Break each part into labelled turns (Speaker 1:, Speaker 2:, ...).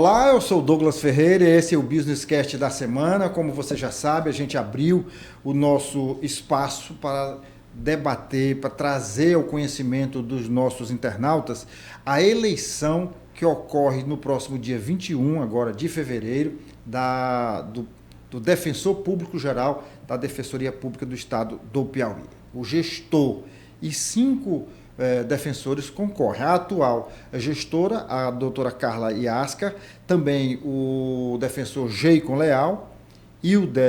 Speaker 1: Olá, eu sou o Douglas Ferreira e esse é o Business Cast da semana. Como você já sabe, a gente abriu o nosso espaço para debater, para trazer ao conhecimento dos nossos internautas a eleição que ocorre no próximo dia 21, agora de fevereiro, do Defensor Público Geral da Defensoria Pública do Estado do Piauí. O gestor e 5 defensores concorrem. A atual gestora, a doutora Carla Iasca, também o defensor Jeicon Leal,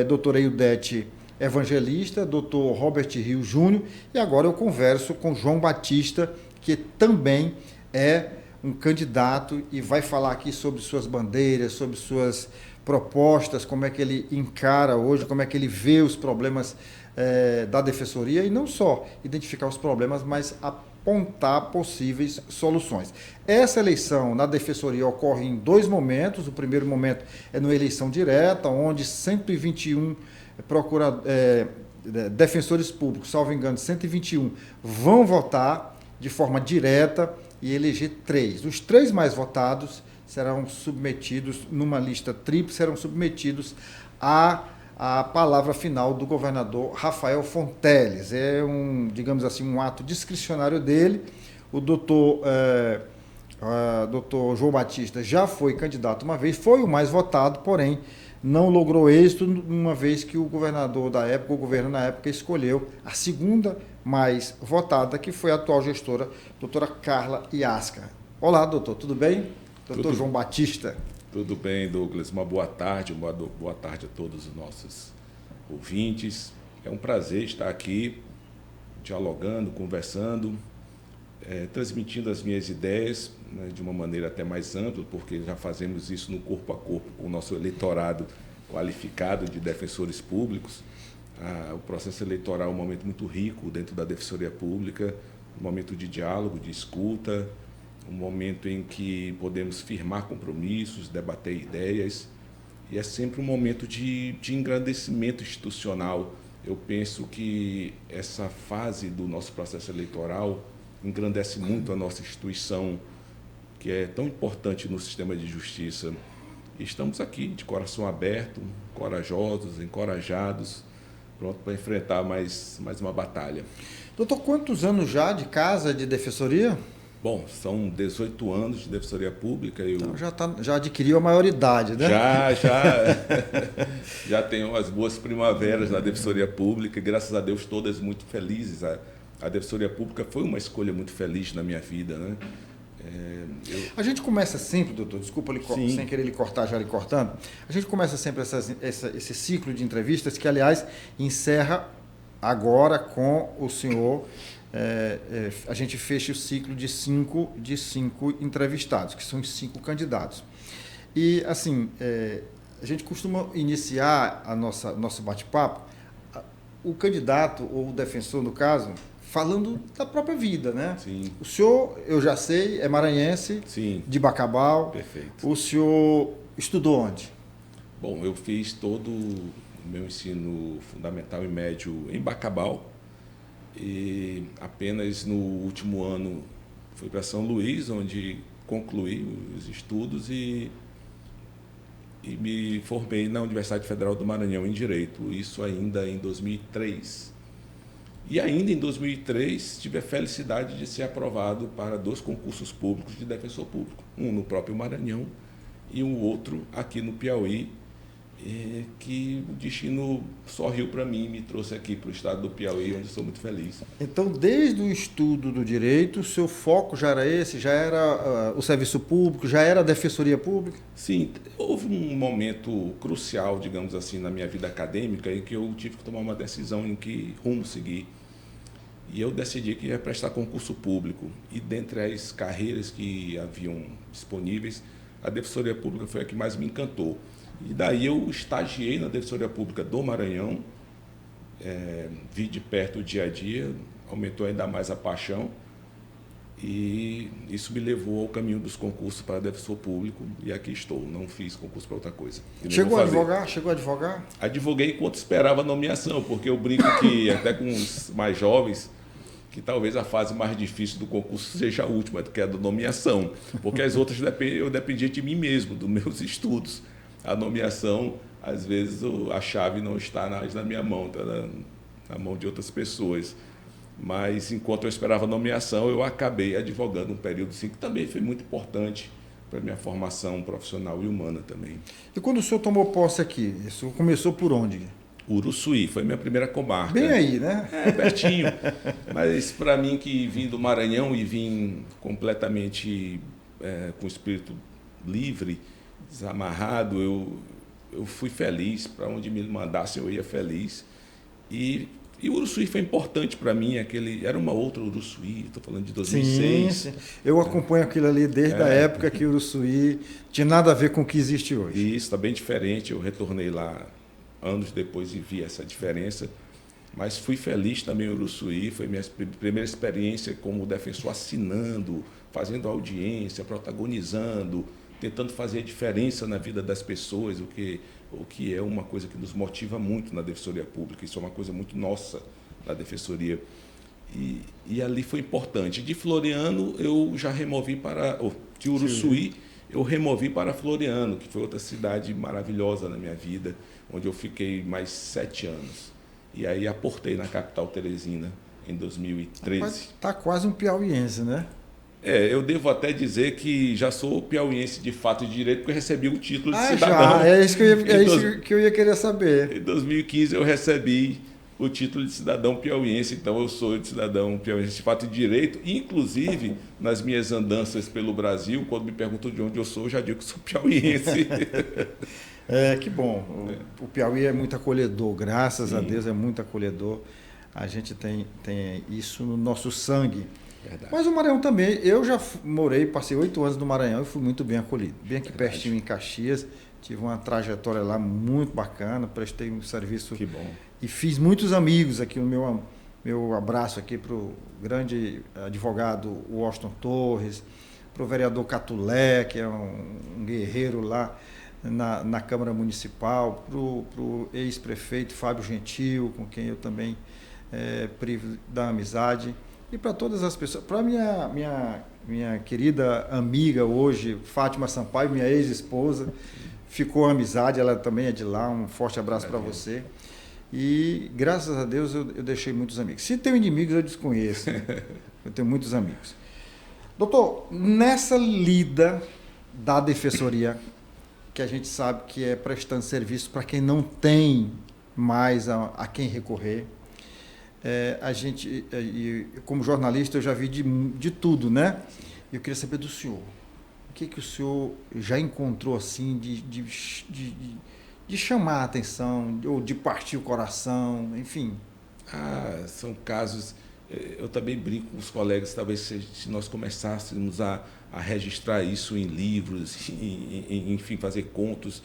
Speaker 1: doutora Ildete Evangelista, doutor Robert Rio Júnior, e agora eu converso com João Batista, que também é um candidato e vai falar aqui sobre suas bandeiras, sobre suas propostas, como é que ele encara hoje, como é que ele vê os problemas da defensoria, e não só identificar os problemas, mas apontar possíveis soluções. Essa eleição na defensoria ocorre em 2 momentos. O primeiro momento é numa eleição direta, onde 121 defensores públicos, salvo engano, 121 vão votar de forma direta e eleger 3. Os 3 mais votados serão submetidos, numa lista tríplice, serão submetidos à palavra final do governador Rafael Fonteles. É digamos assim, um ato discricionário dele. O doutor João Batista já foi candidato uma vez, foi o mais votado, porém não logrou êxito, uma vez que o governador da época, o governo na época, escolheu a segunda mais votada, que foi a atual gestora, doutora Carla Iasca. Olá, doutor, tudo bem? Doutor João Batista.
Speaker 2: Tudo bem, Douglas. Uma boa tarde a todos os nossos ouvintes. É um prazer estar aqui dialogando, conversando, transmitindo as minhas ideias, né, de uma maneira até mais ampla, porque já fazemos isso no corpo a corpo com o nosso eleitorado qualificado de defensores públicos. O processo eleitoral é um momento muito rico dentro da Defensoria Pública, um momento de diálogo, de escuta, um momento em que podemos firmar compromissos, debater ideias, e é sempre um momento de engrandecimento institucional. Eu penso que essa fase do nosso processo eleitoral engrandece muito a nossa instituição, que é tão importante no sistema de justiça. E estamos aqui de coração aberto, corajosos, encorajados, pronto para enfrentar mais uma batalha.
Speaker 1: Doutor, quantos anos já de casa de defensoria?
Speaker 2: Bom, são 18 anos de Defensoria Pública.
Speaker 1: Então já adquiriu a maioridade, né?
Speaker 2: Já tenho as boas primaveras na Defensoria Pública, e graças a Deus todas muito felizes. A Defensoria Pública foi uma escolha muito feliz na minha vida, né?
Speaker 1: A gente começa sempre, doutor, desculpa sem querer lhe cortar, já lhe cortando, a gente começa sempre esse ciclo de entrevistas, que aliás encerra agora com o senhor. A gente fecha o ciclo de cinco entrevistados, que são os 5 candidatos. E, assim, a gente costuma iniciar nosso bate-papo, o candidato, ou o defensor, no caso, falando da própria vida, né?
Speaker 2: Sim.
Speaker 1: O senhor, eu já sei, é maranhense,
Speaker 2: sim,
Speaker 1: de Bacabal.
Speaker 2: Perfeito.
Speaker 1: O senhor estudou onde?
Speaker 2: Bom, eu fiz todo o meu ensino fundamental e médio em Bacabal, e apenas no último ano fui para São Luís, onde concluí os estudos e me formei na Universidade Federal do Maranhão em Direito, isso ainda em 2003. E ainda em 2003 tive a felicidade de ser aprovado para 2 concursos públicos de defensor público, um no próprio Maranhão e um outro aqui no Piauí, que o destino sorriu para mim e me trouxe aqui para o estado do Piauí, onde sou muito feliz.
Speaker 1: Então, desde o estudo do direito, o seu foco já era esse? Já era o serviço público? Já era a defensoria pública?
Speaker 2: Sim, houve um momento crucial, digamos assim, na minha vida acadêmica, em que eu tive que tomar uma decisão em que rumo seguir. E eu decidi que ia prestar concurso público. E dentre as carreiras que haviam disponíveis, a defensoria pública foi a que mais me encantou. E daí eu estagiei na Defensoria Pública do Maranhão, vi de perto o dia a dia, aumentou ainda mais a paixão, e isso me levou ao caminho dos concursos para defensor público, e aqui estou, não fiz concurso para outra coisa.
Speaker 1: Chegou a advogar?
Speaker 2: Advoguei enquanto esperava a nomeação, porque eu brinco que até com os mais jovens, que talvez a fase mais difícil do concurso seja a última, que é a da nomeação, porque as outras eu dependia de mim mesmo, dos meus estudos. A nomeação, às vezes, a chave não está na minha mão, está na mão de outras pessoas. Mas, enquanto eu esperava a nomeação, eu acabei advogando um período assim, que também foi muito importante para a minha formação profissional e humana também.
Speaker 1: E quando o senhor tomou posse aqui, isso começou por onde?
Speaker 2: Uruçuí, foi minha primeira comarca.
Speaker 1: Bem aí, né?
Speaker 2: Pertinho. Mas para mim que vim do Maranhão e vim completamente com o espírito livre, desamarrado, eu fui feliz. Para onde me mandassem eu ia feliz. E Uruçuí foi importante para mim, era uma outra Uruçuí, estou falando de 2006.
Speaker 1: Sim. Eu acompanho aquilo ali desde a época que Uruçuí tinha nada a ver com o que existe hoje.
Speaker 2: Isso, está bem diferente. Eu retornei lá anos depois e vi essa diferença. Mas fui feliz também em Uruçuí, foi minha primeira experiência como defensor, assinando, fazendo audiência, protagonizando, tentando fazer a diferença na vida das pessoas, o que é uma coisa que nos motiva muito na Defensoria Pública. Isso é uma coisa muito nossa na Defensoria. E ali foi importante. De Floriano, eu já removi de Uruçuí, eu removi para Floriano, que foi outra cidade maravilhosa na minha vida, onde eu fiquei mais 7 anos. E aí aportei na capital Teresina, em 2013.
Speaker 1: Está quase um piauiense, né?
Speaker 2: Eu devo até dizer que já sou piauiense de fato e de direito, porque eu recebi o título de cidadão.
Speaker 1: Já, é isso que eu ia querer saber.
Speaker 2: Em 2015 eu recebi o título de cidadão piauiense, então eu sou de cidadão piauiense de fato e de direito. Inclusive, nas minhas andanças pelo Brasil, quando me perguntam de onde eu sou, eu já digo que sou piauiense.
Speaker 1: Que bom. O Piauí é muito acolhedor, graças a Deus é muito acolhedor. A gente tem isso no nosso sangue.
Speaker 2: Verdade.
Speaker 1: Mas o Maranhão também, eu já passei 8 anos no Maranhão e fui muito bem acolhido. Bem aqui pertinho em Caxias, tive uma trajetória lá muito bacana, prestei um serviço.
Speaker 2: Que bom.
Speaker 1: E fiz muitos amigos aqui, o meu abraço aqui para o grande advogado Washington Torres, para o vereador Catulé, que é um guerreiro lá na Câmara Municipal, para o ex-prefeito Fábio Gentil, com quem eu também privo da amizade. E para todas as pessoas, para minha querida amiga hoje, Fátima Sampaio, minha ex-esposa, ficou a amizade, ela também é de lá, um forte abraço para você. E graças a Deus eu deixei muitos amigos. Se tenho inimigos, eu desconheço, né? Eu tenho muitos amigos. Doutor, nessa lida da Defensoria, que a gente sabe que é prestando serviço para quem não tem mais a quem recorrer, a gente, como jornalista, eu já vi de tudo, né? Eu queria saber do senhor. O que o senhor já encontrou assim de chamar a atenção, ou de partir o coração, enfim?
Speaker 2: São casos... Eu também brinco com os colegas, talvez se nós começássemos a registrar isso em livros, enfim, fazer contos,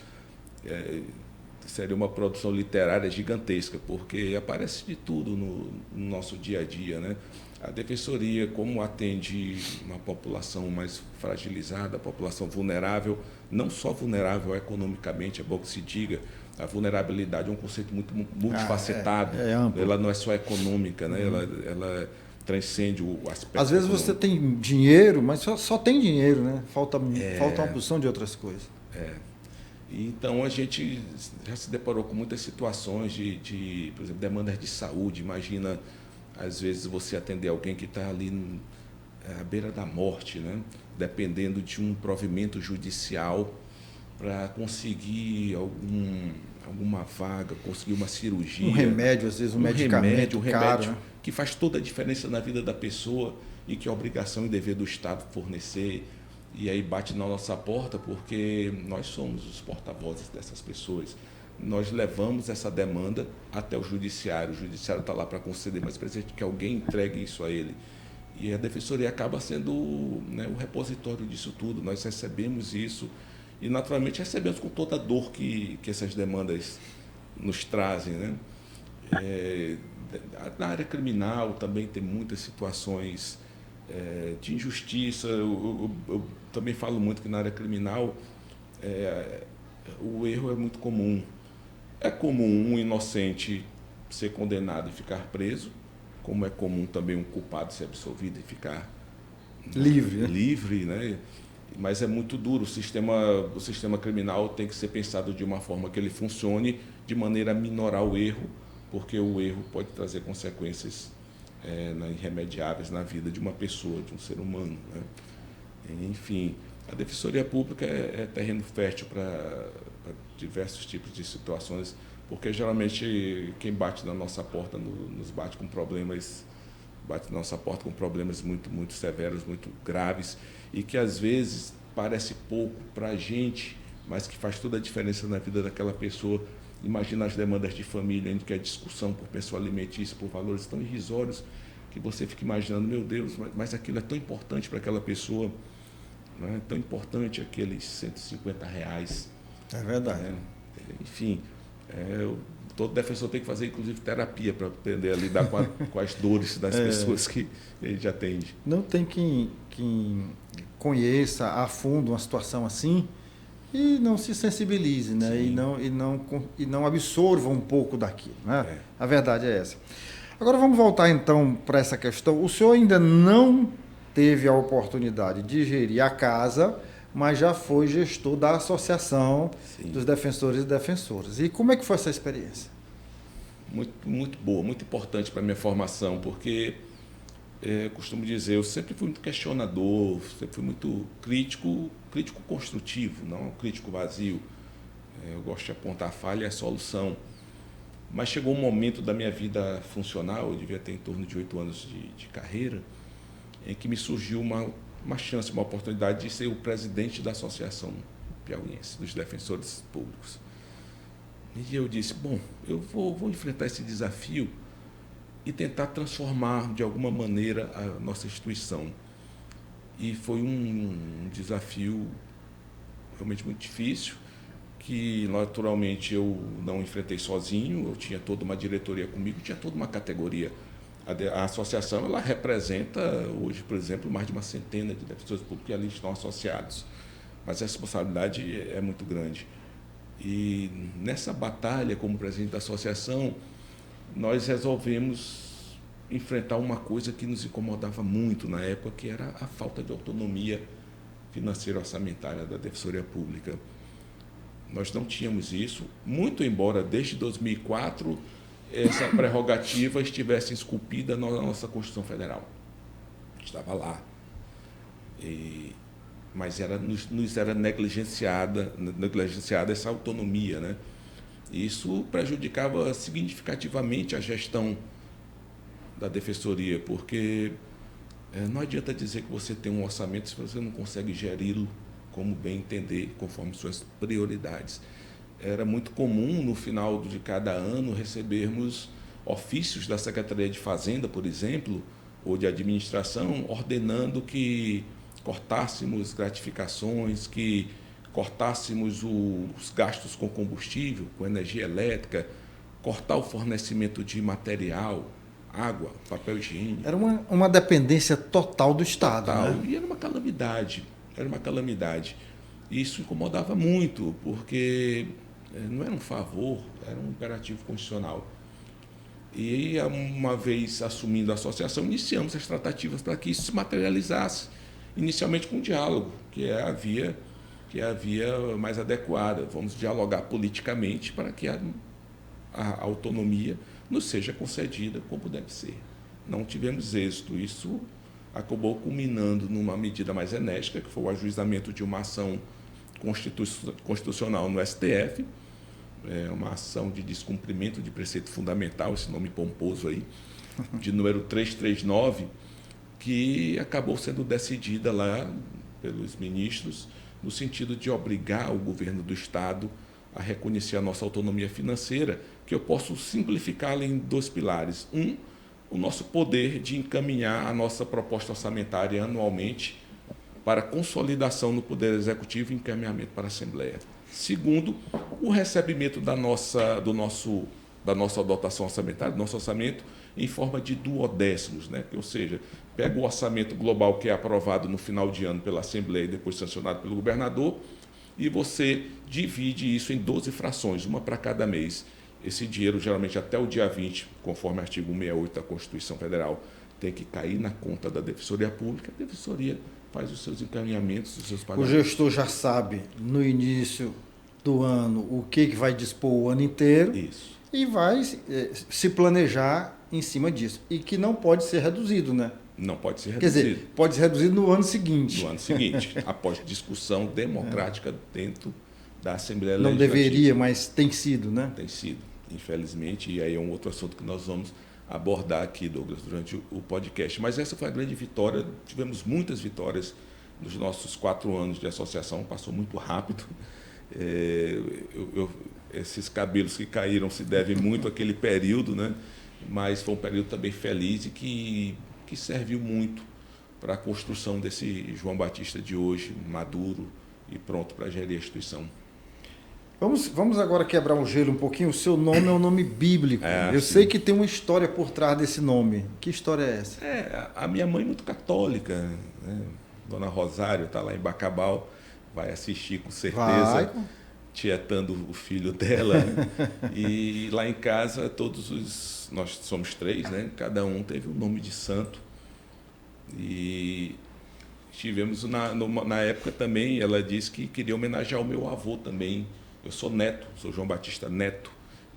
Speaker 2: seria uma produção literária gigantesca, porque aparece de tudo no nosso dia a dia, né? A Defensoria, como atende uma população mais fragilizada, a população vulnerável, não só vulnerável economicamente, é bom que se diga, a vulnerabilidade é um conceito muito multifacetado,
Speaker 1: é amplo.
Speaker 2: Ela não é só econômica, né? Ela transcende o aspecto.
Speaker 1: Às vezes econômico. Você tem dinheiro, mas só tem dinheiro, né? Falta uma porção de outras coisas.
Speaker 2: Então a gente já se deparou com muitas situações de, por exemplo, demandas de saúde. Imagina, às vezes, você atender alguém que está ali à beira da morte, né? Dependendo de um provimento judicial para conseguir alguma vaga, conseguir uma cirurgia.
Speaker 1: Um remédio, às vezes um medicamento caro, né?
Speaker 2: Que faz toda a diferença na vida da pessoa e que é obrigação e dever do Estado fornecer. E aí bate na nossa porta porque nós somos os porta-vozes dessas pessoas. Nós levamos essa demanda até o judiciário está lá para conceder, mas precisa que alguém entregue isso a ele. E a Defensoria acaba sendo, né, o repositório disso tudo. Nós recebemos isso e, naturalmente, recebemos com toda a dor que essas demandas nos trazem, né? Na área criminal também tem muitas situações de injustiça. Eu também falo muito que na área criminal o erro é muito comum. É comum um inocente ser condenado e ficar preso, como é comum também um culpado ser absolvido e ficar
Speaker 1: livre, né?
Speaker 2: livre, né? Mas é muito duro. O sistema criminal tem que ser pensado de uma forma que ele funcione de maneira a minorar o erro, porque o erro pode trazer consequências irremediáveis na vida de uma pessoa, de um ser humano, né? Enfim, a Defensoria Pública é terreno fértil para diversos tipos de situações, porque geralmente quem bate na nossa porta nos bate com problemas, bate na nossa porta com problemas muito, muito severos, muito graves, e que às vezes parece pouco para a gente, mas que faz toda a diferença na vida daquela pessoa. Imagina as demandas de família, em que a discussão por pensão alimentícia, por valores tão irrisórios, que você fica imaginando, meu Deus, mas aquilo é tão importante para aquela pessoa, não é tão importante aqueles R$ 150.
Speaker 1: É verdade.
Speaker 2: Né? Enfim, todo defensor tem que fazer, inclusive, terapia para aprender a lidar com as dores das pessoas que ele já atende.
Speaker 1: Não tem quem conheça a fundo uma situação assim e não se sensibilize, né? E não absorva um pouco daquilo, né? A verdade é essa. Agora vamos voltar então para essa questão. O senhor ainda não teve a oportunidade de gerir a casa, mas já foi gestor da Associação dos Defensores e Defensoras. E como é que foi essa experiência?
Speaker 2: Muito, muito boa, muito importante para a minha formação, porque costumo dizer, eu sempre fui muito questionador, sempre fui muito crítico construtivo, não crítico vazio. Eu gosto de apontar a falha e a solução. Mas chegou um momento da minha vida funcional, eu devia ter em torno de 8 anos de carreira, em que me surgiu uma chance, uma oportunidade de ser o presidente da Associação Piauiense dos Defensores Públicos. E eu disse, bom, eu vou enfrentar esse desafio e tentar transformar de alguma maneira a nossa instituição. E foi um desafio realmente muito difícil, que naturalmente eu não enfrentei sozinho, eu tinha toda uma diretoria comigo, tinha toda uma categoria. A associação ela representa hoje, por exemplo, mais de uma centena de defensores públicos que ali estão associados, mas a responsabilidade é muito grande. E nessa batalha como presidente da associação, nós resolvemos enfrentar uma coisa que nos incomodava muito na época, que era a falta de autonomia financeira orçamentária da Defensoria Pública. Nós não tínhamos isso, muito embora desde 2004 essa prerrogativa estivesse esculpida na nossa Constituição Federal. Estava lá. Mas nos era negligenciada essa autonomia, né? Isso prejudicava significativamente a gestão da Defensoria, porque não adianta dizer que você tem um orçamento se você não consegue geri-lo como bem entender, conforme suas prioridades. Era muito comum, no final de cada ano, recebermos ofícios da Secretaria de Fazenda, por exemplo, ou de Administração, ordenando que cortássemos gratificações, que cortássemos os gastos com combustível, com energia elétrica, cortar o fornecimento de material, água, papel higiênico.
Speaker 1: Era uma dependência total do Estado. Total, né?
Speaker 2: E era uma calamidade. E isso incomodava muito, porque não era um favor, era um imperativo constitucional. E uma vez assumindo a associação, iniciamos as tratativas para que isso se materializasse, inicialmente com um diálogo, que é a via mais adequada. Vamos dialogar politicamente para que a autonomia nos seja concedida como deve ser. Não tivemos êxito. Isso acabou culminando numa medida mais enérgica, que foi o ajuizamento de uma ação constitucional no STF, uma ação de descumprimento de preceito fundamental, esse nome pomposo aí, de número 339, que acabou sendo decidida lá pelos ministros, no sentido de obrigar o governo do Estado a reconhecer a nossa autonomia financeira, que eu posso simplificá-la em 2 pilares. O nosso poder de encaminhar a nossa proposta orçamentária anualmente para consolidação no Poder Executivo e encaminhamento para a Assembleia. Segundo, o recebimento da nossa dotação orçamentária, do nosso orçamento, em forma de duodécimos, né? Ou seja, pega o orçamento global que é aprovado no final de ano pela Assembleia e depois sancionado pelo governador, e você divide isso em 12 frações, uma para cada mês. Esse dinheiro, geralmente até o dia 20, conforme o artigo 168 da Constituição Federal, tem que cair na conta da Defensoria Pública. A Defensoria faz os seus encaminhamentos, os seus pagamentos.
Speaker 1: O gestor já sabe, no início do ano, o que vai dispor o ano inteiro.
Speaker 2: Isso.
Speaker 1: E vai se planejar em cima disso. E que não pode ser reduzido, né?
Speaker 2: Não pode ser
Speaker 1: reduzido.
Speaker 2: reduzido.
Speaker 1: Quer dizer, pode ser reduzido no ano seguinte.
Speaker 2: No ano seguinte, após discussão democrática dentro da Assembleia
Speaker 1: Não
Speaker 2: Legislativa.
Speaker 1: deveria, mas tem sido, né?
Speaker 2: Tem sido, infelizmente, e aí é um outro assunto que nós vamos abordar aqui, Douglas, durante o podcast. Mas essa foi a grande vitória, tivemos muitas vitórias nos nossos 4 anos de associação, passou muito rápido. Esses cabelos que caíram se devem muito àquele período, né? Mas foi um período também feliz e que serviu muito para a construção desse João Batista de hoje, maduro e pronto para gerir a instituição.
Speaker 1: Vamos agora quebrar um gelo um pouquinho. O seu nome é um nome bíblico. Eu sei que tem uma história por trás desse nome. Que história é essa?
Speaker 2: A minha mãe muito católica, né? Dona Rosário está lá em Bacabal, vai assistir com certeza, tietando o filho dela. E lá em casa, nós somos 3, né? Cada um teve um nome de santo. E tivemos, na época também, ela disse que queria homenagear o meu avô também. Eu sou neto, sou João Batista Neto.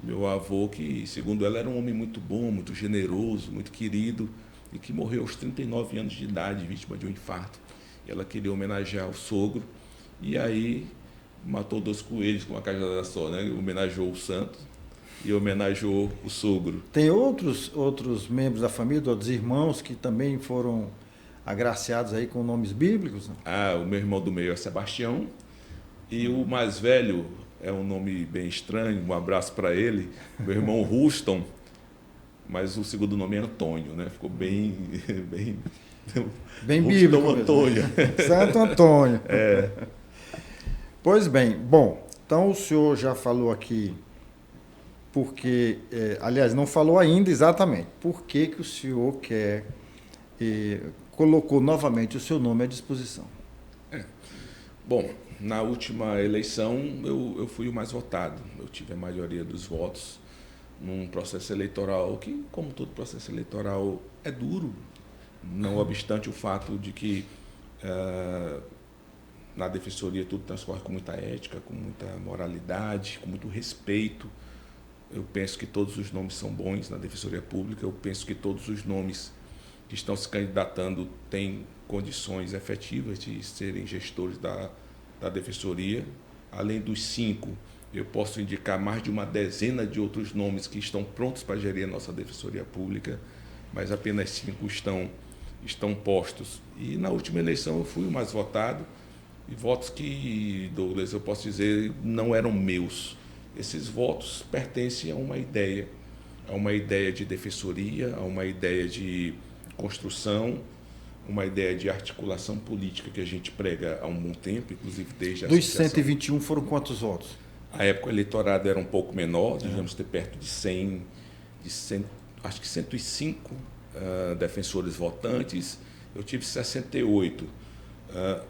Speaker 2: Meu avô, que segundo ela era um homem muito bom, muito generoso, muito querido, e que morreu aos 39 anos de idade, vítima de um infarto. E ela queria homenagear o sogro, e aí matou 2 coelhos com uma cajadada só, né? Homenageou o santo e homenageou o sogro.
Speaker 1: Tem outros membros da família, outros irmãos que também foram agraciados aí com nomes bíblicos?
Speaker 2: O meu irmão do meio é Sebastião, e o mais velho é um nome bem estranho, um abraço para ele, meu irmão Ruston, mas o segundo nome é Antônio, né? Ficou bem
Speaker 1: bíblico.
Speaker 2: Antônio.
Speaker 1: Santo Antônio. Pois bem, bom, então o senhor já falou aqui porque, aliás, não falou ainda exatamente por que o senhor colocou novamente o seu nome à disposição.
Speaker 2: Bom, na última eleição eu fui o mais votado, eu tive a maioria dos votos num processo eleitoral que, como todo processo eleitoral, é duro, não obstante o fato de que na Defensoria tudo transcorre com muita ética, com muita moralidade, com muito respeito. Eu penso que todos os nomes são bons na Defensoria Pública, eu penso que todos os nomes que estão se candidatando têm condições efetivas de serem gestores da Defensoria. Além dos 5, eu posso indicar mais de uma dezena de outros nomes que estão prontos para gerir a nossa Defensoria Pública, mas apenas 5 estão postos. E na última eleição eu fui o mais votado, e votos que, Douglas, eu posso dizer, não eram meus. Esses votos pertencem a uma ideia de defensoria, a uma ideia de construção, uma ideia de articulação política que a gente prega há um bom tempo, inclusive desde a
Speaker 1: Dos
Speaker 2: associação.
Speaker 1: 121 foram quantos votos?
Speaker 2: A época o eleitorado era um pouco menor, devemos ter perto de 100, acho que 105 defensores votantes. Eu tive 68.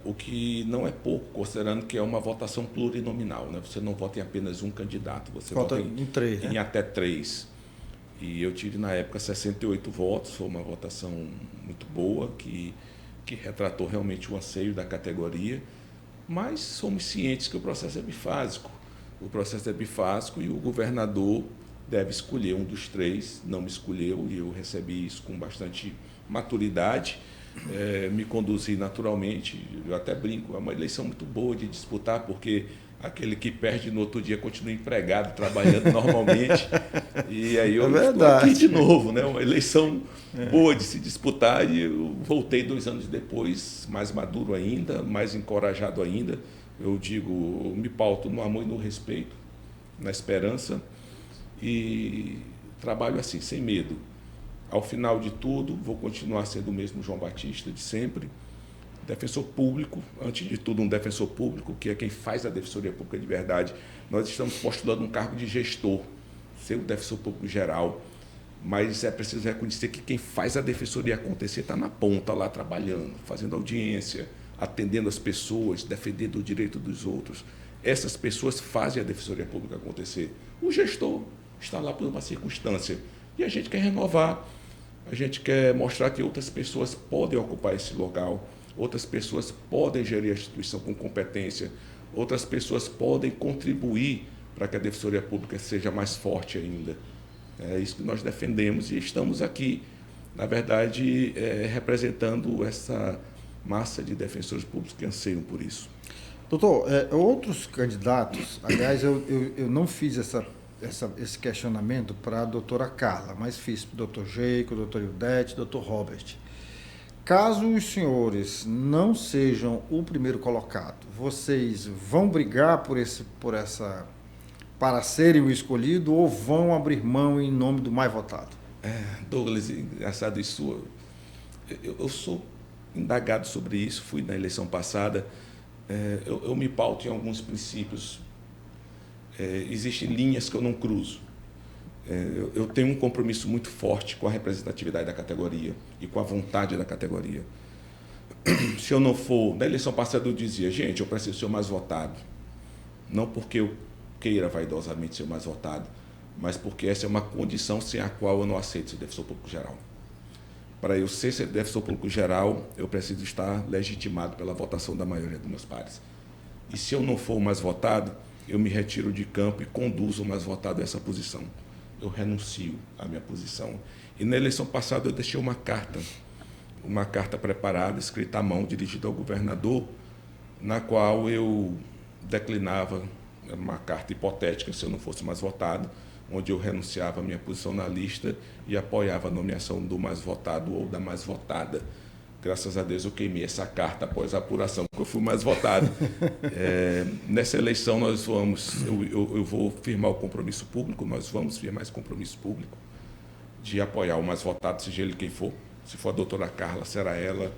Speaker 2: O que não é pouco, considerando que é uma votação plurinominal, né? Você não vota em apenas um candidato, você vota
Speaker 1: em 3,
Speaker 2: em até 3. E eu tive na época 68 votos, foi uma votação muito boa, que retratou realmente o anseio da categoria, mas somos cientes que o processo é bifásico. O processo é bifásico e o governador deve escolher um dos 3, não me escolheu, e eu recebi isso com bastante maturidade. Me conduzi naturalmente, eu até brinco, é uma eleição muito boa de disputar, porque aquele que perde no outro dia continua empregado, trabalhando normalmente, e aí eu estou aqui de novo, né? Uma eleição boa de se disputar, e eu voltei 2 anos depois, mais maduro ainda, mais encorajado ainda. Eu digo, me pauto no amor e no respeito, na esperança, e trabalho assim, sem medo. Ao final de tudo, vou continuar sendo o mesmo João Batista de sempre, defensor público, antes de tudo um defensor público, que é quem faz a Defensoria Pública de verdade. Nós estamos postulando um cargo de gestor, ser o defensor público geral, mas é preciso reconhecer que quem faz a Defensoria acontecer está na ponta lá trabalhando, fazendo audiência, atendendo as pessoas, defendendo o direito dos outros. Essas pessoas fazem a Defensoria Pública acontecer. O gestor está lá por uma circunstância. E a gente quer renovar, a gente quer mostrar que outras pessoas podem ocupar esse local, outras pessoas podem gerir a instituição com competência, outras pessoas podem contribuir para que a Defensoria Pública seja mais forte ainda. É isso que nós defendemos e estamos aqui, na verdade, representando essa massa de defensores públicos que anseiam por isso.
Speaker 1: Doutor, outros candidatos, aliás, eu não fiz esse questionamento para a doutora Carla, mas fiz para o doutor Jeico, doutor Ildete, doutor Robert. Caso os senhores não sejam o primeiro colocado, vocês vão brigar para serem o escolhido ou vão abrir mão em nome do mais votado?
Speaker 2: Douglas, engraçado isso. Eu sou indagado sobre isso, fui na eleição passada. Eu me pauto em alguns princípios. Existem linhas que eu não cruzo. Eu tenho um compromisso muito forte com a representatividade da categoria e com a vontade da categoria. Se eu não for... Na eleição passada eu dizia, gente, eu preciso ser o mais votado. Não porque eu queira vaidosamente ser o mais votado, mas porque essa é uma condição sem a qual eu não aceito ser defensor público geral. Para eu ser defensor público geral, eu preciso estar legitimado pela votação da maioria dos meus pares. E se eu não for o mais votado, eu me retiro de campo e conduzo o mais votado a essa posição. Eu renuncio à minha posição. E na eleição passada eu deixei uma carta preparada, escrita à mão, dirigida ao governador, na qual eu declinava, era uma carta hipotética, se eu não fosse mais votado, onde eu renunciava à minha posição na lista e apoiava a nomeação do mais votado ou da mais votada. Graças a Deus eu queimei essa carta após a apuração, porque eu fui mais votado. Nessa eleição eu vou firmar o compromisso público, nós vamos firmar esse compromisso público de apoiar o mais votado, seja ele quem for. Se for a doutora Carla, será ela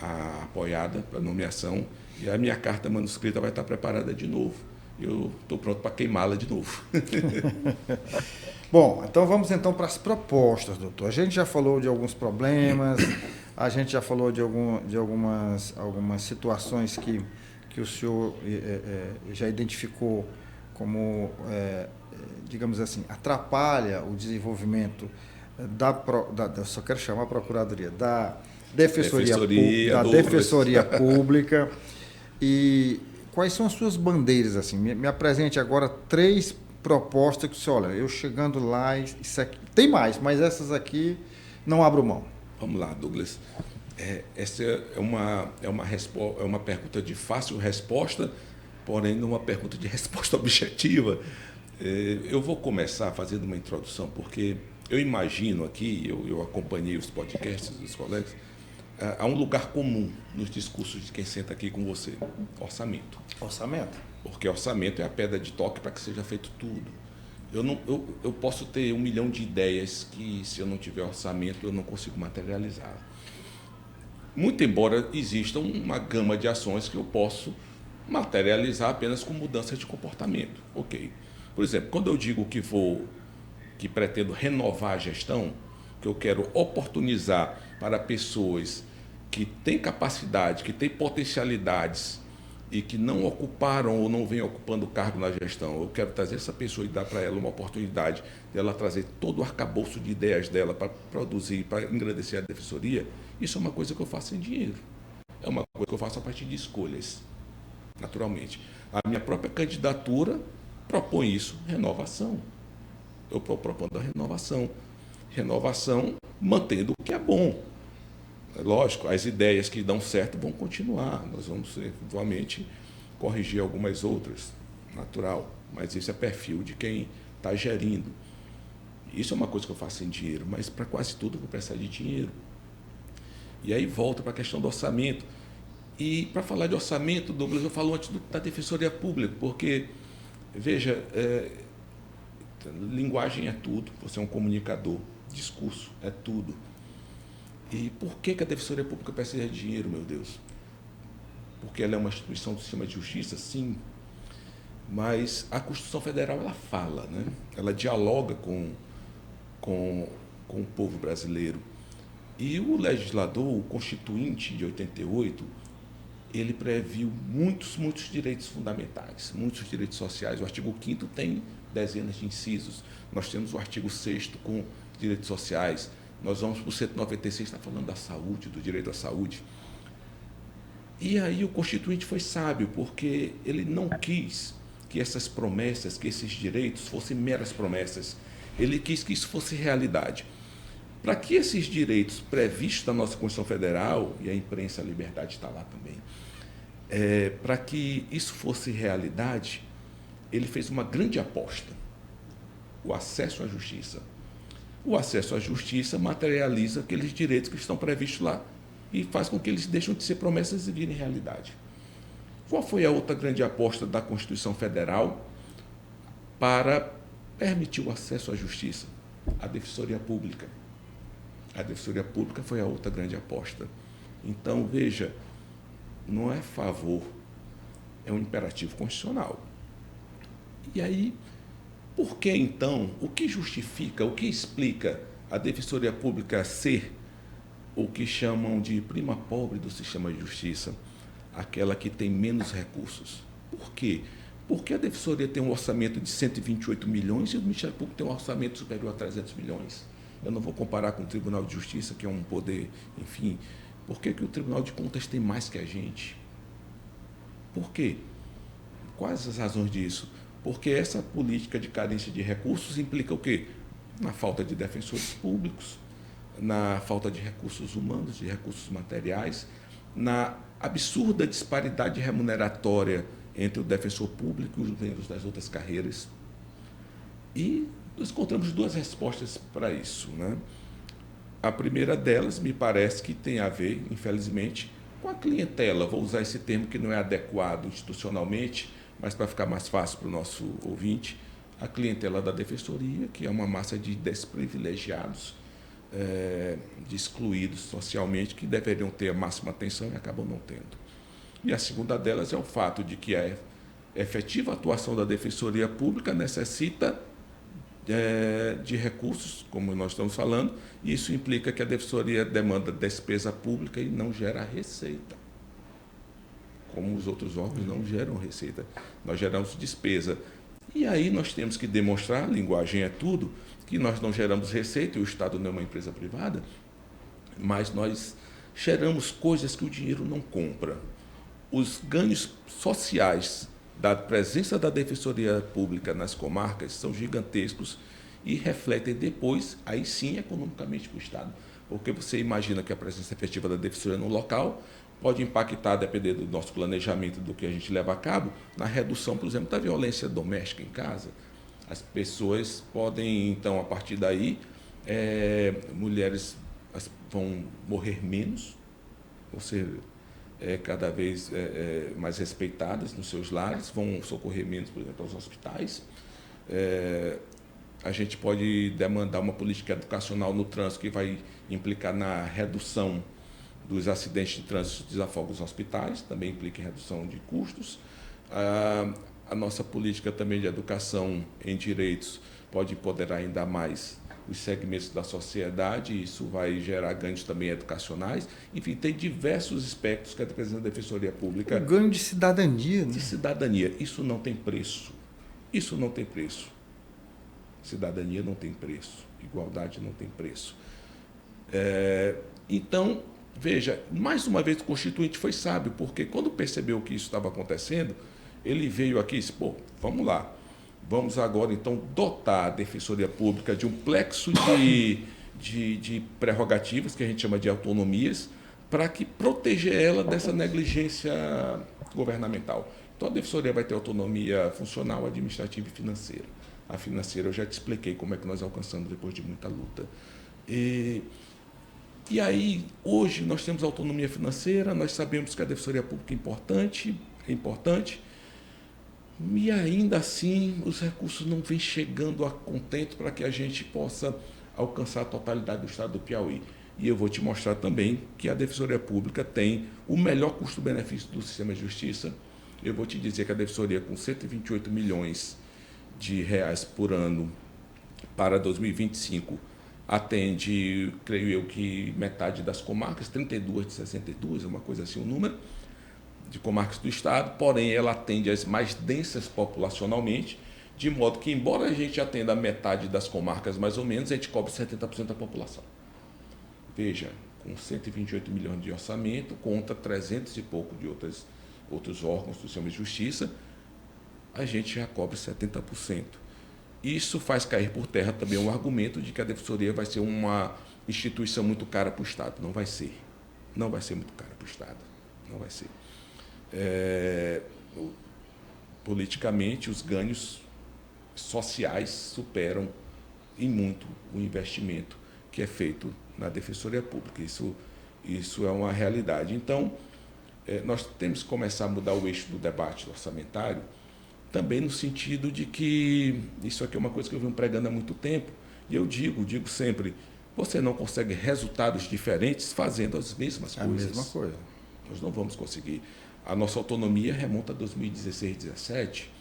Speaker 2: a apoiada para a nomeação, e a minha carta manuscrita vai estar preparada de novo. Eu estou pronto para queimá-la de novo.
Speaker 1: Bom, então vamos para as propostas, doutor. A gente já falou de alguns problemas, a gente já falou de algumas situações que o senhor já identificou como, digamos assim, atrapalha o desenvolvimento só quero chamar a Procuradoria, da Defensoria Pública. E quais são as suas bandeiras? Assim? Me apresente agora 3 propostas que você olha, eu chegando lá, isso aqui, tem mais, mas essas aqui não abro mão.
Speaker 2: Vamos lá, Douglas. Essa é uma pergunta de fácil resposta, porém não uma pergunta de resposta objetiva. Eu vou começar fazendo uma introdução, porque eu imagino aqui, eu acompanhei os podcasts dos colegas, há um lugar comum nos discursos de quem senta aqui com você: orçamento.
Speaker 1: Orçamento?
Speaker 2: Porque orçamento é a pedra de toque para que seja feito tudo. Eu posso ter 1 milhão de ideias que, se eu não tiver orçamento, eu não consigo materializar. Muito embora exista uma gama de ações que eu posso materializar apenas com mudança de comportamento. Ok. Por exemplo, quando eu digo que pretendo renovar a gestão, que eu quero oportunizar para pessoas que têm capacidade, que têm potencialidades e que não ocuparam ou não vêm ocupando cargo na gestão, eu quero trazer essa pessoa e dar para ela uma oportunidade de ela trazer todo o arcabouço de ideias dela para produzir, para engrandecer a defensoria. Isso é uma coisa que eu faço sem dinheiro. É uma coisa que eu faço a partir de escolhas, naturalmente. A minha própria candidatura propõe isso, renovação. Eu estou propondo a renovação. Renovação mantendo o que é bom. Lógico, as ideias que dão certo vão continuar. Nós vamos, eventualmente, corrigir algumas outras, natural. Mas isso é perfil de quem está gerindo. Isso é uma coisa que eu faço sem dinheiro, mas para quase tudo eu vou precisar de dinheiro. E aí volta para a questão do orçamento. E para falar de orçamento, Douglas, eu falo antes da Defensoria Pública, porque, veja, linguagem é tudo, você é um comunicador, discurso é tudo. E por que a Defensoria Pública precisa de dinheiro, meu Deus? Porque ela é uma instituição do sistema de justiça, sim, mas a Constituição Federal ela fala, né? Ela dialoga com o povo brasileiro. E o legislador, o Constituinte de 88, ele previu muitos direitos fundamentais, muitos direitos sociais. O artigo 5º tem dezenas de incisos. Nós temos o artigo 6º com direitos sociais. Nós vamos para o 196, está falando da saúde, do direito à saúde. E aí o Constituinte foi sábio, porque ele não quis que essas promessas, que esses direitos fossem meras promessas. Ele quis que isso fosse realidade. Para que esses direitos previstos na nossa Constituição Federal, e a imprensa, a liberdade está lá também, para que isso fosse realidade, ele fez uma grande aposta: o acesso à justiça. O acesso à justiça materializa aqueles direitos que estão previstos lá e faz com que eles deixem de ser promessas e virem realidade. Qual foi a outra grande aposta da Constituição Federal para permitir o acesso à justiça? A Defensoria Pública. A Defensoria Pública foi a outra grande aposta. Então, veja, não é favor, é um imperativo constitucional. E aí, por que então, o que justifica, o que explica a Defensoria Pública ser o que chamam de prima pobre do sistema de justiça, aquela que tem menos recursos? Por quê? Porque a Defensoria tem um orçamento de 128 milhões e o Ministério Público tem um orçamento superior a 300 milhões. Eu não vou comparar com o Tribunal de Justiça, que é um poder, enfim. Por que o Tribunal de Contas tem mais que a gente? Por quê? Quais as razões disso? Porque essa política de carência de recursos implica o quê? Na falta de defensores públicos, na falta de recursos humanos, de recursos materiais, na absurda disparidade remuneratória entre o defensor público e os membros das outras carreiras. E nós encontramos duas respostas para isso, né? A primeira delas, me parece que tem a ver, infelizmente, com a clientela. Vou usar esse termo que não é adequado institucionalmente, mas para ficar mais fácil para o nosso ouvinte, a clientela da Defensoria, que é uma massa de desprivilegiados, de excluídos socialmente, que deveriam ter a máxima atenção e acabam não tendo. E a segunda delas é o fato de que a efetiva atuação da Defensoria Pública necessita de recursos, como nós estamos falando, e isso implica que a Defensoria demanda despesa pública e não gera receita. Como os outros órgãos não geram receita, nós geramos despesa. E aí nós temos que demonstrar, linguagem é tudo, que nós não geramos receita, e o Estado não é uma empresa privada, mas nós geramos coisas que o dinheiro não compra. Os ganhos sociais da presença da Defensoria Pública nas comarcas são gigantescos e refletem depois, aí sim, economicamente para o Estado. Porque você imagina que a presença efetiva da Defensoria no local pode impactar, dependendo do nosso planejamento, do que a gente leva a cabo, na redução, por exemplo, da violência doméstica em casa. As pessoas podem, então, a partir daí, mulheres vão morrer menos, ou seja, cada vez mais respeitadas nos seus lares, vão socorrer menos, por exemplo, aos hospitais. A gente pode demandar uma política educacional no trânsito que vai implicar na redução dos acidentes de trânsito e desafogos nos hospitais, também implica em redução de custos. A nossa política também de educação em direitos pode empoderar ainda mais os segmentos da sociedade, e isso vai gerar ganhos também educacionais. Enfim, tem diversos aspectos que a presença da Defensoria Pública...
Speaker 1: O ganho de cidadania, né?
Speaker 2: De cidadania. Isso não tem preço. Isso não tem preço. Cidadania não tem preço. Igualdade não tem preço. Então, veja, mais uma vez o Constituinte foi sábio, porque quando percebeu que isso estava acontecendo, ele veio aqui e disse, vamos lá. Vamos agora, então, dotar a Defensoria Pública de um plexo de prerrogativas, que a gente chama de autonomias, para que proteger ela dessa negligência governamental. Então, a Defensoria vai ter autonomia funcional, administrativa e financeira. A financeira eu já te expliquei como é que nós alcançamos depois de muita luta. E aí, hoje, nós temos autonomia financeira, nós sabemos que a Defensoria Pública é importante, e ainda assim os recursos não vêm chegando a contento para que a gente possa alcançar a totalidade do Estado do Piauí. E eu vou te mostrar também que a Defensoria Pública tem o melhor custo-benefício do sistema de justiça. Eu vou te dizer que a Defensoria, com 128 milhões de reais por ano para 2025, atende, creio eu, que metade das comarcas, 32 de 62, uma coisa assim, um número. de comarcas do estado, porém ela atende as mais densas populacionalmente, de modo que, embora a gente atenda a metade das comarcas mais ou menos, a gente cobre 70% da população. Veja, com 128 milhões de orçamento, contra 300 e pouco de outros órgãos do sistema de justiça, a gente já cobre 70%. Isso faz cair por terra também um argumento de que a Defensoria vai ser uma instituição muito cara para o Estado. Não vai ser. Não vai ser muito cara para o Estado. Não vai ser. Politicamente, os ganhos sociais superam em muito o investimento que é feito na Defensoria Pública. Isso é uma realidade. Então, nós temos que começar a mudar o eixo do debate orçamentário, também no sentido de que isso aqui é uma coisa que eu venho pregando há muito tempo, e eu digo sempre, você não consegue resultados diferentes fazendo as mesmas coisas.
Speaker 1: A mesma coisa.
Speaker 2: Nós não vamos conseguir. A nossa autonomia remonta a 2016, 2017,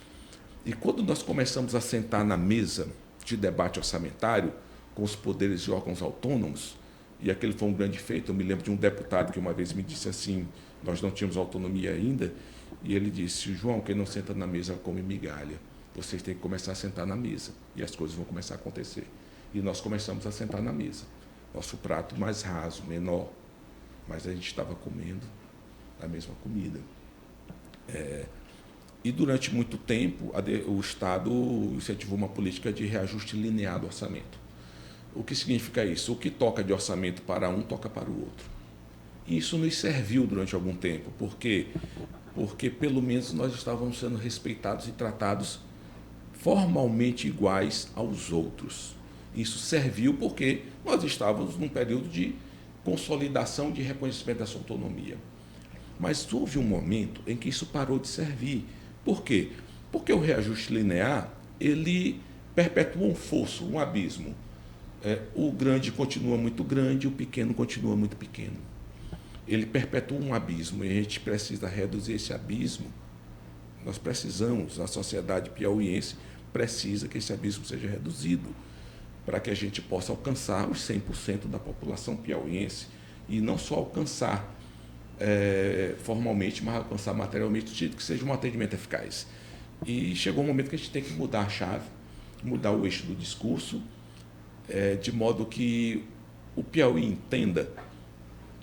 Speaker 2: e quando nós começamos a sentar na mesa de debate orçamentário com os poderes e órgãos autônomos, e aquele foi um grande feito. Eu me lembro de um deputado que uma vez me disse assim, nós não tínhamos autonomia ainda, e ele disse, João, quem não senta na mesa come migalha, vocês têm que começar a sentar na mesa, e as coisas vão começar a acontecer. E nós começamos a sentar na mesa. Nosso prato mais raso, menor, mas a gente estava comendo a mesma comida. E durante muito tempo, o Estado incentivou uma política de reajuste linear do orçamento. O que significa isso? O que toca de orçamento para um, toca para o outro. E isso nos serviu durante algum tempo. Por quê? Porque, pelo menos, nós estávamos sendo respeitados e tratados formalmente iguais aos outros. Isso serviu porque nós estávamos num período de consolidação de reconhecimento dessa autonomia. Mas houve um momento em que isso parou de servir. Por quê? Porque o reajuste linear, ele perpetua um fosso, um abismo. O grande continua muito grande, o pequeno continua muito pequeno. Ele perpetua um abismo e a gente precisa reduzir esse abismo. Nós precisamos, a sociedade piauiense precisa que esse abismo seja reduzido para que a gente possa alcançar os 100% da população piauiense e não só alcançar formalmente, mas alcançar materialmente, que seja um atendimento eficaz. E chegou um momento que a gente tem que mudar a chave, mudar o eixo do discurso, de modo que o Piauí entenda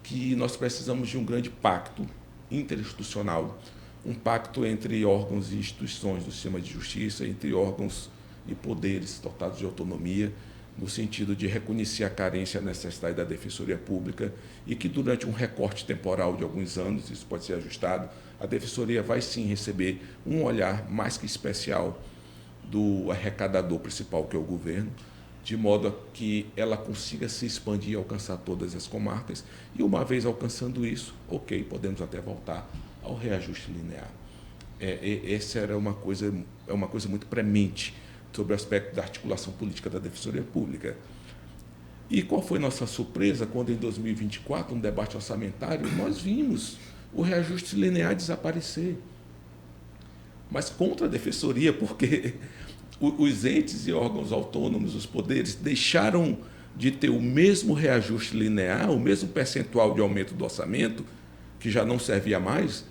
Speaker 2: que nós precisamos de um grande pacto interinstitucional, um pacto entre órgãos e instituições do sistema de justiça, entre órgãos e poderes dotados de autonomia, no sentido de reconhecer a carência e a necessidade da Defensoria Pública e que, durante um recorte temporal de alguns anos, isso pode ser ajustado, a Defensoria vai sim receber um olhar mais que especial do arrecadador principal, que é o governo, de modo que ela consiga se expandir e alcançar todas as comarcas, e uma vez alcançando isso, ok, podemos até voltar ao reajuste linear. Essa era uma coisa muito premente sobre o aspecto da articulação política da Defensoria Pública. E qual foi nossa surpresa quando, em 2024, no debate orçamentário, nós vimos o reajuste linear desaparecer. Mas contra a Defensoria, porque os entes e órgãos autônomos, os poderes, deixaram de ter o mesmo reajuste linear, o mesmo percentual de aumento do orçamento, que já não servia mais,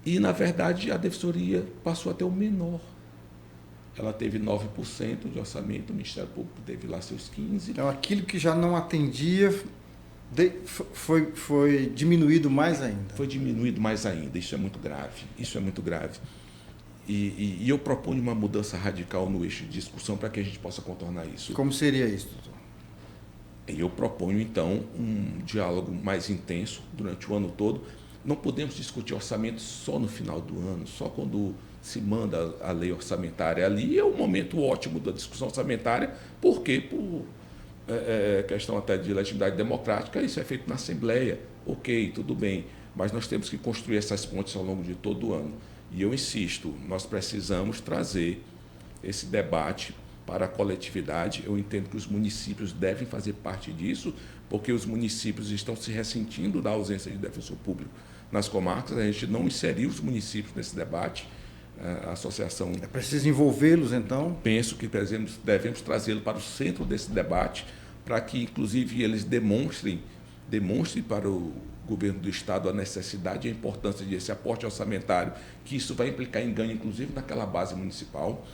Speaker 2: e, na verdade, a Defensoria passou a ter o menor. Ela teve 9% de orçamento, o Ministério Público teve lá seus 15%.
Speaker 1: Então, aquilo que já não atendia foi diminuído mais ainda.
Speaker 2: Foi diminuído mais ainda. Isso é muito grave. Isso é muito grave. E eu proponho uma mudança radical no eixo de discussão para que a gente possa contornar isso.
Speaker 1: Como seria isso, doutor?
Speaker 2: Eu proponho, então, um diálogo mais intenso durante o ano todo. Não podemos discutir orçamento só no final do ano, só quando se manda a lei orçamentária. Ali é o momento ótimo da discussão orçamentária, porque, por questão até de legitimidade democrática, isso é feito na Assembleia. Ok, tudo bem, mas nós temos que construir essas pontes ao longo de todo o ano. E eu insisto, nós precisamos trazer esse debate para a coletividade. Eu entendo que os municípios devem fazer parte disso, porque os municípios estão se ressentindo da ausência de defensor público nas comarcas. A gente não inseriu os municípios nesse debate. A associação...
Speaker 1: É preciso envolvê-los, então?
Speaker 2: Penso que devemos trazê-lo para o centro desse debate, para que, inclusive, eles demonstrem demonstre para o governo do Estado a necessidade e a importância desse aporte orçamentário, que isso vai implicar em ganho, inclusive, naquela base municipal.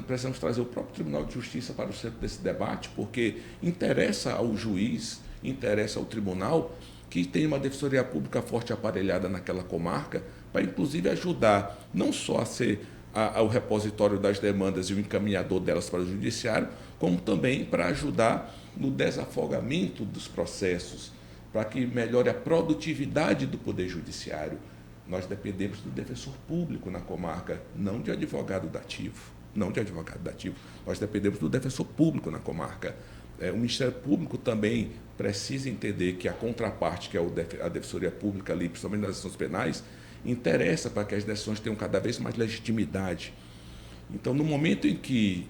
Speaker 2: Precisamos trazer o próprio Tribunal de Justiça para o centro desse debate, porque interessa ao juiz, interessa ao tribunal que tenha uma defensoria pública forte aparelhada naquela comarca, para, inclusive, ajudar não só a ser o repositório das demandas e o encaminhador delas para o judiciário, como também para ajudar no desafogamento dos processos, para que melhore a produtividade do Poder Judiciário. Nós dependemos do defensor público na comarca, não de advogado dativo. Não de advogado dativo. Nós dependemos do defensor público na comarca. O Ministério Público também precisa entender que a contraparte, que é a Defensoria Pública ali, principalmente nas ações penais, interessa para que as decisões tenham cada vez mais legitimidade. Então, no momento em que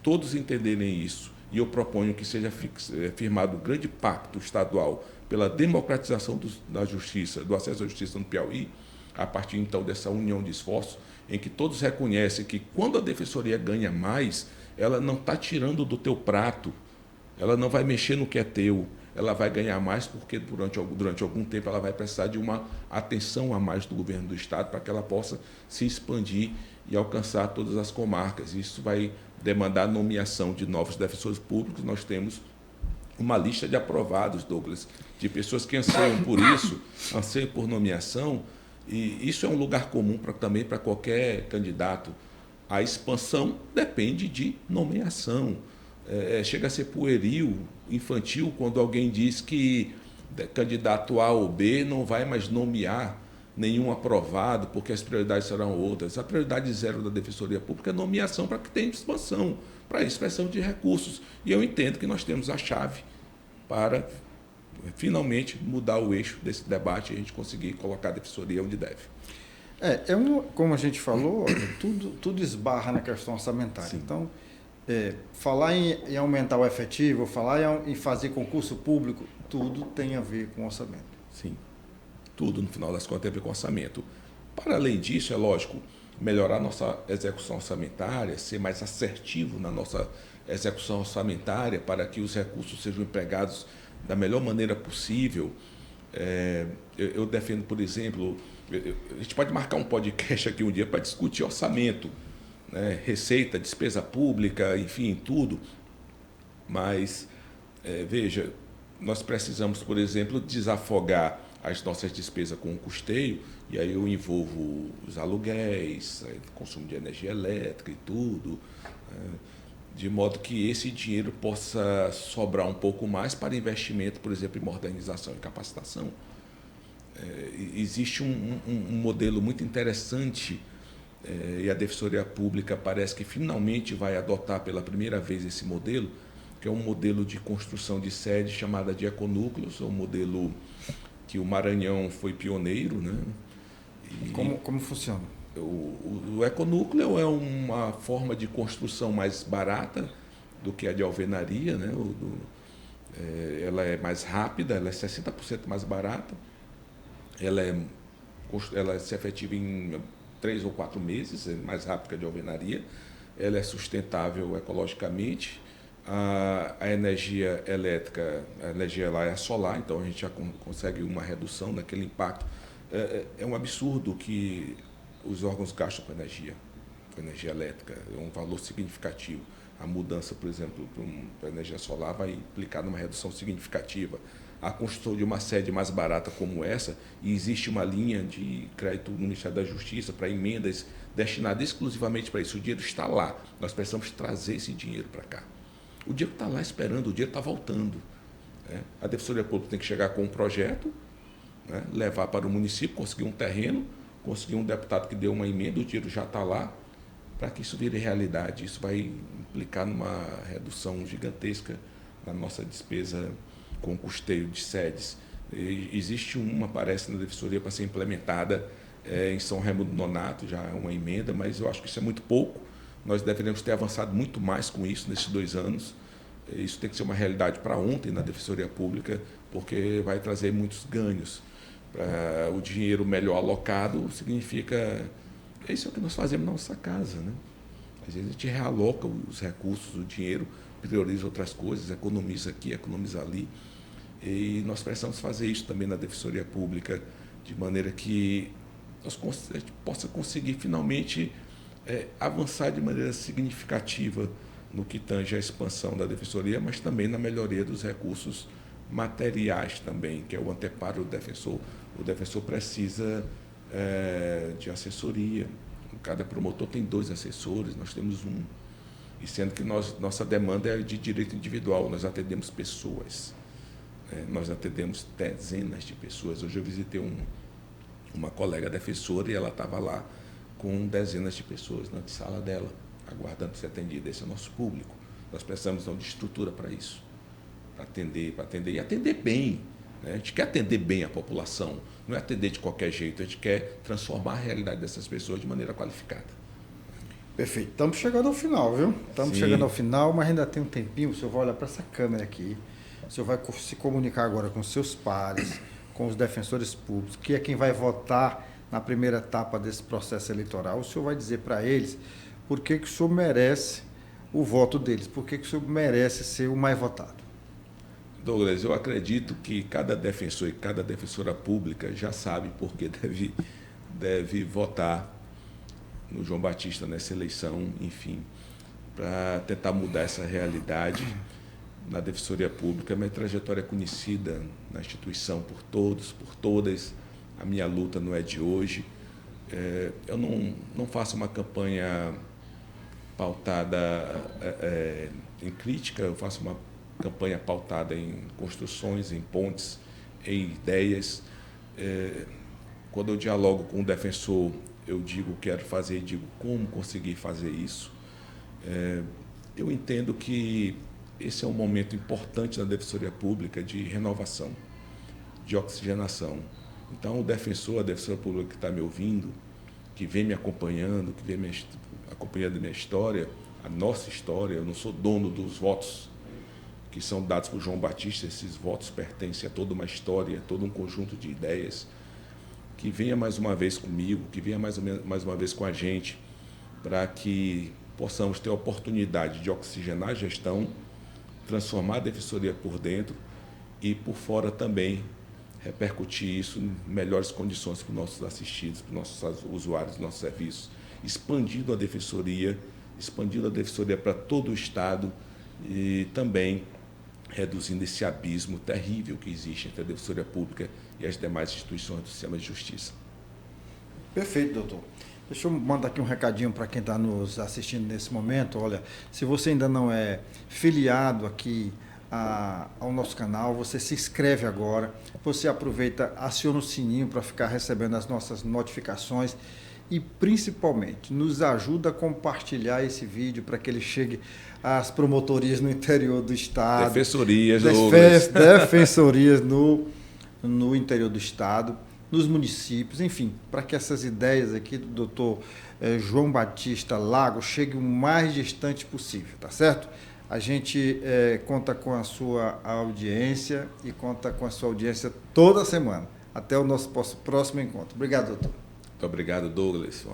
Speaker 2: todos entenderem isso, e eu proponho que seja firmado um grande pacto estadual pela democratização da justiça, do acesso à justiça no Piauí, a partir então dessa união de esforços, em que todos reconhecem que quando a defensoria ganha mais, ela não está tirando do teu prato, ela não vai mexer no que é teu, ela vai ganhar mais porque durante algum tempo ela vai precisar de uma atenção a mais do governo do Estado para que ela possa se expandir e alcançar todas as comarcas. Isso vai demandar a nomeação de novos defensores públicos. Nós temos uma lista de aprovados, Douglas, de pessoas que anseiam por isso, anseiam por nomeação, e isso é um lugar comum também para qualquer candidato. A expansão depende de nomeação. Chega a ser pueril, infantil, quando alguém diz que candidato A ou B não vai mais nomear nenhum aprovado, porque as prioridades serão outras. A prioridade zero da Defensoria Pública é nomeação para que tenha expansão, para expressão de recursos. E eu entendo que nós temos a chave para finalmente mudar o eixo desse debate e a gente conseguir colocar a Defensoria onde deve.
Speaker 1: Como a gente falou, tudo esbarra na questão orçamentária. Sim. Então, falar em aumentar o efetivo, falar em fazer concurso público, tudo tem a ver com orçamento.
Speaker 2: Sim, tudo no final das contas tem a ver com orçamento. Para além disso, é lógico, melhorar nossa execução orçamentária, ser mais assertivo na nossa execução orçamentária para que os recursos sejam empregados da melhor maneira possível. Eu defendo, por exemplo, a gente pode marcar um podcast aqui um dia para discutir orçamento, né? Receita, despesa pública, enfim, tudo. Mas, veja, nós precisamos, por exemplo, desafogar as nossas despesas com o custeio, e aí eu envolvo os aluguéis, consumo de energia elétrica e tudo, de modo que esse dinheiro possa sobrar um pouco mais para investimento, por exemplo, em modernização e capacitação. Existe um modelo muito interessante, e a Defensoria Pública parece que finalmente vai adotar pela primeira vez esse modelo, que é um modelo de construção de sede chamada de econúcleos, é um modelo que o Maranhão foi pioneiro, né?
Speaker 1: Como funciona?
Speaker 2: O econúcleo é uma forma de construção mais barata do que a de alvenaria, né? Ela é mais rápida, ela é 60% mais barata, ela se efetiva em 3 ou 4 meses, é mais rápida que a de alvenaria, ela é sustentável ecologicamente, a energia elétrica, a energia lá é solar, então a gente já consegue uma redução daquele impacto. É um absurdo que os órgãos gastam com energia elétrica, é um valor significativo. A mudança, por exemplo, para a energia solar vai implicar numa redução significativa. A construção de uma sede mais barata como essa, e existe uma linha de crédito no Ministério da Justiça para emendas destinada exclusivamente para isso. O dinheiro está lá, nós precisamos trazer esse dinheiro para cá. O dinheiro está lá esperando, o dinheiro está voltando. A Defensoria Pública tem que chegar com um projeto, levar para o município, conseguir um terreno, conseguir um deputado que dê uma emenda, o dinheiro já está lá, para que isso vire realidade. Isso vai implicar numa redução gigantesca na nossa despesa com custeio de sedes. Existe uma, parece, na Defensoria para ser implementada em São Raimundo Nonato, já é uma emenda, mas eu acho que isso é muito pouco. Nós deveríamos ter avançado muito mais com isso nesses 2 anos. Isso tem que ser uma realidade para ontem na Defensoria Pública, porque vai trazer muitos ganhos. O dinheiro melhor alocado significa... Isso é o que nós fazemos na nossa casa, né? Às vezes a gente realoca os recursos, o dinheiro, prioriza outras coisas, economiza aqui, economiza ali. E nós precisamos fazer isso também na Defensoria Pública, de maneira que a gente possa conseguir finalmente avançar de maneira significativa no que tange a expansão da Defensoria, mas também na melhoria dos recursos materiais também, que é o anteparo do defensor. O defensor precisa de assessoria. Cada promotor tem 2 assessores, nós temos um. E sendo que nossa demanda é de direito individual, nós atendemos pessoas. Nós atendemos dezenas de pessoas. Hoje eu visitei uma colega defensora e ela estava lá com dezenas de pessoas na sala dela, aguardando ser atendida. Esse é o nosso público. Nós precisamos então, de estrutura para isso, para atender e atender bem. A gente quer atender bem a população, não é atender de qualquer jeito, a gente quer transformar a realidade dessas pessoas de maneira qualificada.
Speaker 1: Perfeito. Estamos chegando ao final, viu? Estamos chegando ao final, mas ainda tem um tempinho. O senhor vai olhar para essa câmera aqui. O senhor vai se comunicar agora com seus pares, com os defensores públicos, que é quem vai votar na primeira etapa desse processo eleitoral. O senhor vai dizer para eles por que o senhor merece o voto deles, por que o senhor merece ser o mais votado.
Speaker 2: Douglas, eu acredito que cada defensor e cada defensora pública já sabe por que deve votar no João Batista nessa eleição, enfim, para tentar mudar essa realidade na Defensoria Pública. Minha trajetória é conhecida na instituição por todos, por todas. A minha luta não é de hoje. Eu não faço uma campanha pautada em crítica, eu faço uma campanha pautada em construções, em pontes, em ideias. Quando eu dialogo com o defensor, eu digo quero fazer e digo como conseguir fazer isso. Eu entendo que esse é um momento importante na Defensoria Pública de renovação, de oxigenação. Então, o defensor, a defensora pública que está me ouvindo, que vem me acompanhando, que vem acompanhando a minha história, a nossa história, eu não sou dono dos votos que são dados por João Batista, esses votos pertencem a toda uma história, a todo um conjunto de ideias, que venha mais uma vez comigo, que venha mais uma vez com a gente, para que possamos ter a oportunidade de oxigenar a gestão, transformar a defensoria por dentro e por fora também repercutir isso em melhores condições para os nossos assistidos, para os nossos usuários dos nossos serviços, expandindo a defensoria para todo o Estado e também reduzindo esse abismo terrível que existe entre a Defensoria Pública e as demais instituições do sistema de justiça.
Speaker 1: Perfeito, doutor. Deixa eu mandar aqui um recadinho para quem está nos assistindo nesse momento. Olha, se você ainda não é filiado aqui ao nosso canal, você se inscreve agora, você aproveita, aciona o sininho para ficar recebendo as nossas notificações e, principalmente, nos ajuda a compartilhar esse vídeo para que ele chegue às promotorias no interior do Estado.
Speaker 2: Defensorias
Speaker 1: no interior do Estado, nos municípios, enfim, para que essas ideias aqui do doutor João Batista Lago cheguem o mais distante possível, tá certo? A gente conta com a sua audiência e conta com a sua audiência toda semana. Até o nosso próximo encontro. Obrigado, doutor.
Speaker 2: Muito obrigado, Douglas.